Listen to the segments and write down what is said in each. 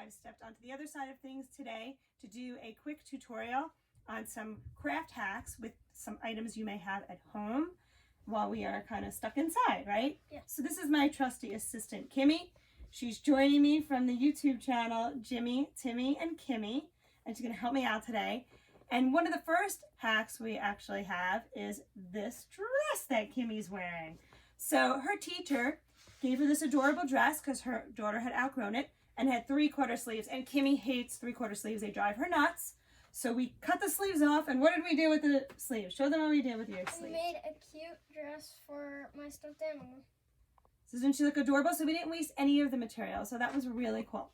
I've stepped onto the other side of things today to do a quick tutorial on some craft hacks with some items you may have at home while we are kind of stuck inside, right? Yeah. So this is my trusty assistant, Kimmy. She's joining me from the YouTube channel, Jimmy, Timmy, and Kimmy, and she's going to help me out today. And one of the first hacks we actually have is this dress that Kimmy's wearing. So her teacher gave her this adorable dress because her daughter had outgrown it and had 3/4 sleeves. And Kimmy hates 3/4 sleeves. They drive her nuts. So we cut the sleeves off. And what did we do with the sleeves? Show them what we did with your sleeves. We made a cute dress for my stuffed animal. So doesn't she look adorable? So we didn't waste any of the material. So that was really cool.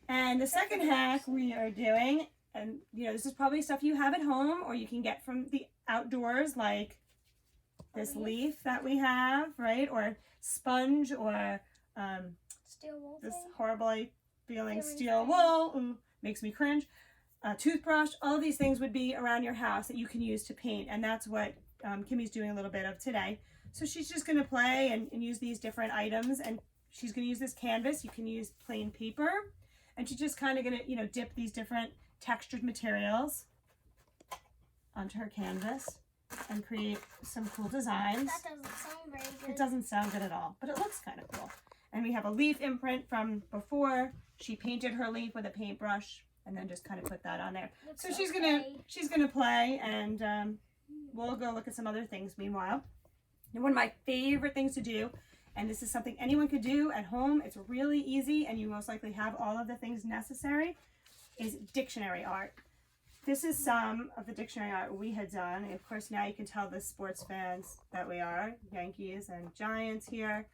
And the second hack we are doing, and you know, this is probably stuff you have at home or you can get from the outdoors, like this leaf that we have, right? Or sponge, or Steel wool this thing. horribly feeling Feeling steel thing. wool. Ooh, makes me cringe. A toothbrush, all of these things would be around your house that you can use to paint. And that's what Kimmy's doing a little bit of today. So she's just going to play and use these different items. And she's going to use this canvas. You can use plain paper. And she's just kind of going to, you know, dip these different textured materials onto her canvas and create some cool designs. That doesn't sound very good. It doesn't sound good at all, but it looks kind of cool. And we have a leaf imprint from before. She painted her leaf with a paintbrush and then just kind of put that on there. Looks So she's okay. gonna play, and we'll go look at some other things meanwhile. And one of my favorite things to do, and this is something anyone could do at home, it's really easy and you most likely have all of the things necessary, is dictionary art. This is some of the dictionary art we had done. And of course, now you can tell the sports fans that we are, Yankees and Giants here.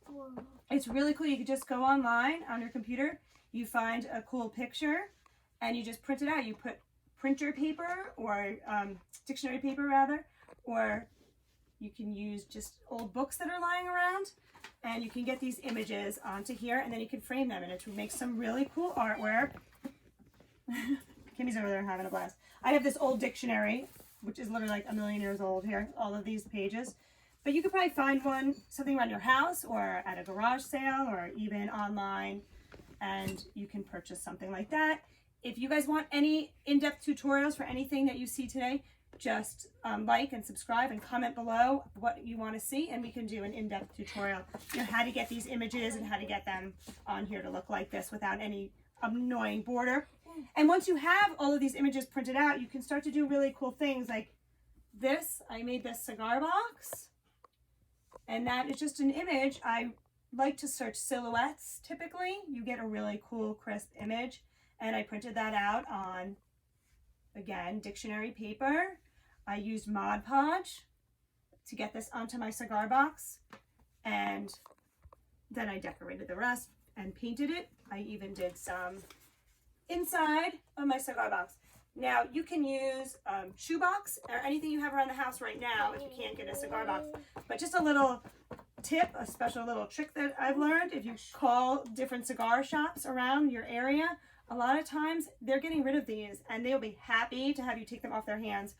Whoa. It's really cool. You can just go online on your computer, you find a cool picture, and you just print it out. You put printer paper, or dictionary paper rather, or you can use just old books that are lying around, and you can get these images onto here, and then you can frame them, and it makes some really cool artwork. Kimmy's over there having a blast. I have this old dictionary, which is literally like 1,000,000 years old here, all of these pages. But you could probably find something around your house or at a garage sale or even online, and you can purchase something like that. If you guys want any in-depth tutorials for anything that you see today, just like and subscribe and comment below what you want to see, and we can do an in-depth tutorial, you know, how to get these images and how to get them on here to look like this without any annoying border. And once you have all of these images printed out, you can start to do really cool things like this. I made this cigar box, and that is just an image. I like to search silhouettes typically. You get a really cool, crisp image, and I printed that out on, again, dictionary paper. I used Mod Podge to get this onto my cigar box, and then I decorated the rest and painted it. I even did some inside of my cigar box. Now you can use shoebox or anything you have around the house right now if you can't get a cigar box. But just a little tip, a special little trick that I've learned: if you call different cigar shops around your area, a lot of times they're getting rid of these and they'll be happy to have you take them off their hands.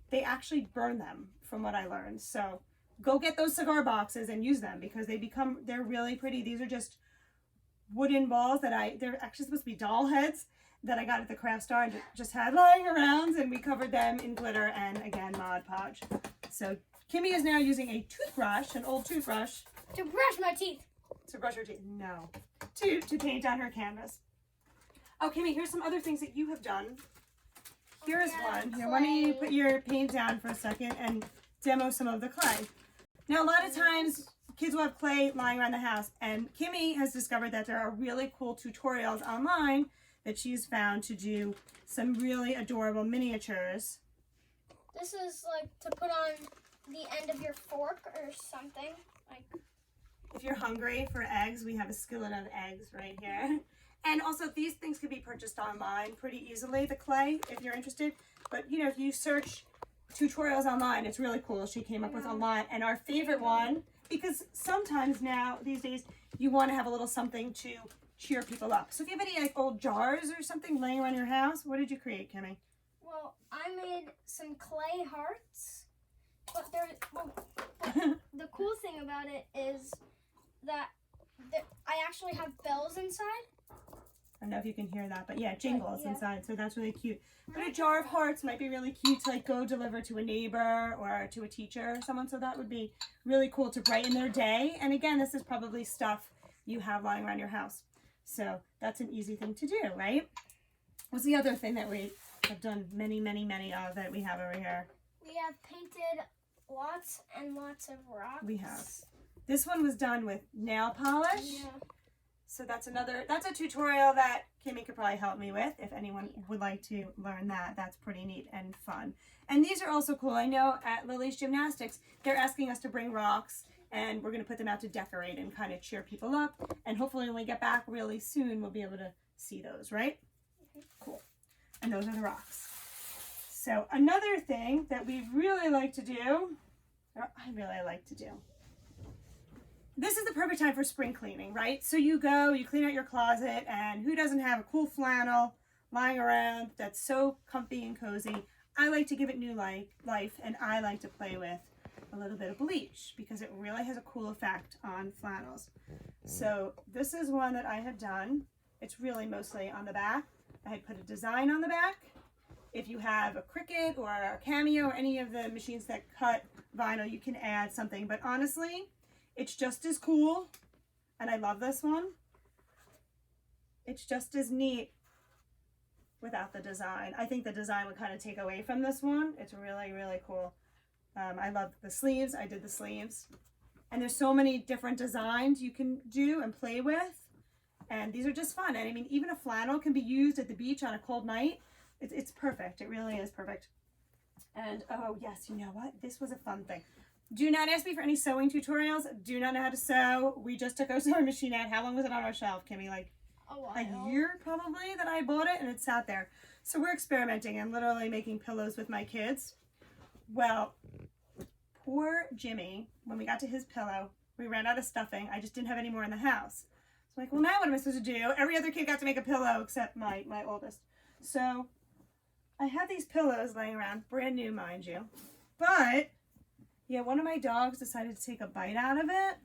They actually burn them, from what I learned. So go get those cigar boxes and use them because they're really pretty. These are just wooden balls they're actually supposed to be doll heads that I got at the craft store and just had lying around, and we covered them in glitter and, again, Mod Podge. So Kimmy is now using a toothbrush, an old toothbrush. To brush my teeth. To brush her teeth. No. To paint on her canvas. Oh, Kimmy, here's some other things that you have done. Here's one. Here, why don't you put your paint down for a second and demo some of the clay. Now, a lot of times kids will have clay lying around the house, and Kimmy has discovered that there are really cool tutorials online that she's found to do some really adorable miniatures. This is like to put on the end of your fork or something. Like, if you're hungry for eggs, we have a skillet of eggs right here. And also, these things can be purchased online pretty easily, the clay, if you're interested. But, you know, if you search tutorials online, it's really cool. She came up with a lot. And our favorite one, because sometimes now, these days, you want to have a little something to cheer people up. So if you have any like old jars or something laying around your house, what did you create, Kimmy? well, I made some clay hearts, but the cool thing about it is that I actually have bells inside. I don't know if you can hear that, but yeah, it jingles Yeah. inside, so that's really cute. But a jar of hearts might be really cute to like go deliver to a neighbor or to a teacher or someone, so that would be really cool to brighten their day. And again, this is probably stuff you have lying around your house. So that's an easy thing to do, right? What's the other thing that we have done many of that we have over here? We have painted lots and lots of rocks. We have. This one was done with nail polish. Yeah. So that's a tutorial that Kimmy could probably help me with if anyone would like to learn that. That's pretty neat and fun. And these are also cool. I know at Lily's Gymnastics, they're asking us to bring rocks and we're going to put them out to decorate and kind of cheer people up. And hopefully when we get back really soon, we'll be able to see those, right? Cool. And those are the rocks. So another thing that we really like to do, or I really like to do, this is the perfect time for spring cleaning, right? So you go, you clean out your closet, and who doesn't have a cool flannel lying around that's so comfy and cozy? I like to give it new life, and I like to play with a little bit of bleach because it really has a cool effect on flannels. So this is one that I had done. It's really mostly on the back. I had put a design on the back. If you have a Cricut or a Cameo or any of the machines that cut vinyl, you can add something. But honestly, it's just as cool, and I love this one. It's just as neat without the design. I think the design would kind of take away from this one. It's really, really cool. I love the sleeves. I did the sleeves. And there's so many different designs you can do and play with. And these are just fun. And I mean, even a flannel can be used at the beach on a cold night. It's perfect. It really is perfect. And oh yes, you know what? This was a fun thing. Do not ask me for any sewing tutorials. Do not know how to sew. We just took our sewing machine out. How long was it on our shelf, Kimmy? Like a year probably that I bought it, and it sat there. So we're experimenting and literally making pillows with my kids. Well, poor Jimmy, when we got to his pillow, we ran out of stuffing. I just didn't have any more in the house. So I'm like, well, now what am I supposed to do? Every other kid got to make a pillow except my oldest. So I had these pillows laying around, brand new, mind you. But yeah, one of my dogs decided to take a bite out of it.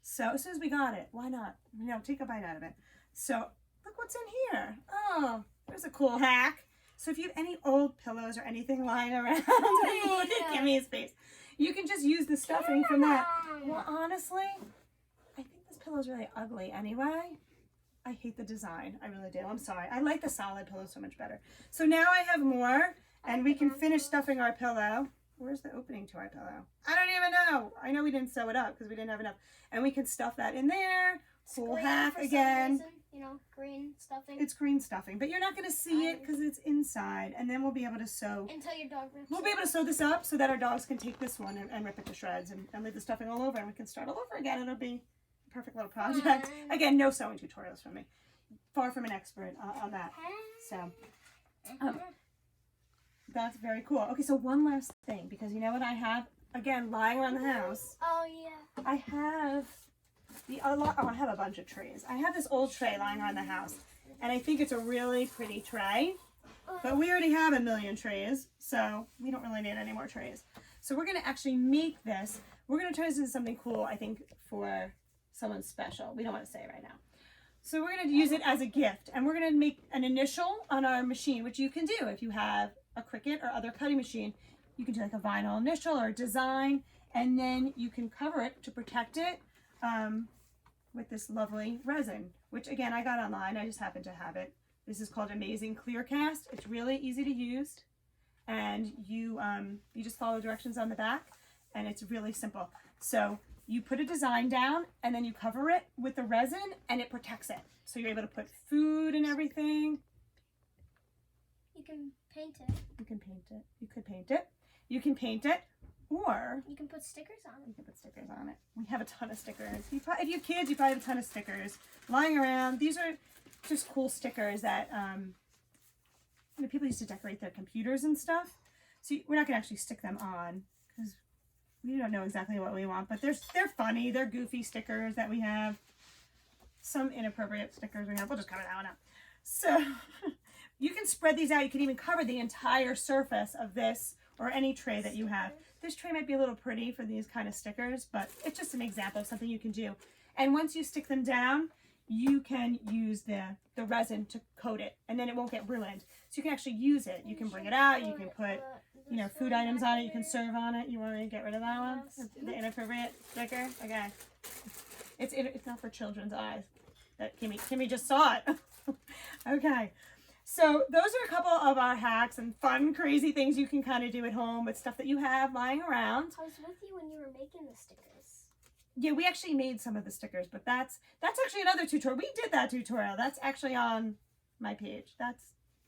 So as soon as we got it, why not? Take a bite out of it. So look what's in here. Oh, there's a cool hack. So if you have any old pillows or anything lying around, look at Kimmy's face. You can just use the stuffing from that. Well, honestly, I think this pillow is really ugly anyway. I hate the design. I really do. I'm sorry. I like the solid pillow so much better. So now I have more, and we can finish stuffing our pillow. Where's the opening to our pillow? I don't even know. I know we didn't sew it up because we didn't have enough. And we can stuff that in there. Cool hack again. Green stuffing. It's green stuffing, but you're not going to see it because it's inside. And then we'll be able to sew. Until your dog rips We'll be able to sew this up so that our dogs can take this one and rip it to shreds and leave the stuffing all over, and we can start all over again. It'll be a perfect little project. Again, no sewing tutorials from me. Far from an expert on that. So that's very cool. Okay, so one last thing, because you know what I have, again, lying around the house. Oh, yeah. I have I have a bunch of trays. I have this old tray lying around the house, and I think it's a really pretty tray, but we already have a million trays, so we don't really need any more trays. So we're going to actually make this. We're going to try to do something cool, I think, for someone special. We don't want to say it right now. So we're going to use it as a gift, and we're going to make an initial on our machine, which you can do if you have a Cricut or other cutting machine. You can do like a vinyl initial or a design, and then you can cover it to protect it with this lovely resin, which again I got online. I just happen to have it. This is called Amazing Clear Cast. It's really easy to use, and you just follow directions on the back, and it's really simple. So you put a design down, and then you cover it with the resin, and it protects it. So you're able to put food and everything. You can paint it. You can paint it. You could paint it. You can paint it, or you can put stickers on it. You can put stickers on it. We have a ton of stickers. If you have kids, you probably have a ton of stickers lying around. These are just cool stickers that people used to decorate their computers and stuff. So we're not gonna actually stick them on because we don't know exactly what we want. But they're funny. They're goofy stickers that we have. Some inappropriate stickers we have. We'll just cover that one up. So you can spread these out. You can even cover the entire surface of this or any tray that you have. This tray might be a little pretty for these kind of stickers, but it's just an example of something you can do. And once you stick them down, you can use the resin to coat it, and then it won't get ruined. So you can actually use it. You can bring it out. You can put, you know, food items on it. You can serve on it. You want to get rid of that one? The inappropriate sticker? Okay. It's not for children's eyes. That Kimmy just saw it. Okay. So those are a couple of our hacks and fun, crazy things you can kind of do at home with stuff that you have lying around. I was with you when you were making the stickers. Yeah, we actually made some of the stickers, but that's actually another tutorial. We did that tutorial. That's actually on my page.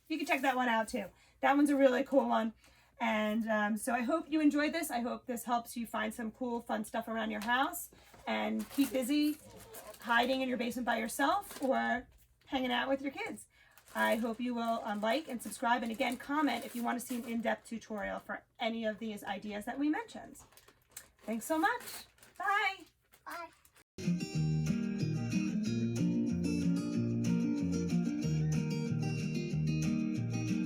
You can check that one out too. That one's a really cool one. And so I hope you enjoyed this. I hope this helps you find some cool, fun stuff around your house and keep busy hiding in your basement by yourself or hanging out with your kids. I hope you will like and subscribe, and again, comment if you want to see an in-depth tutorial for any of these ideas that we mentioned. Thanks so much. Bye.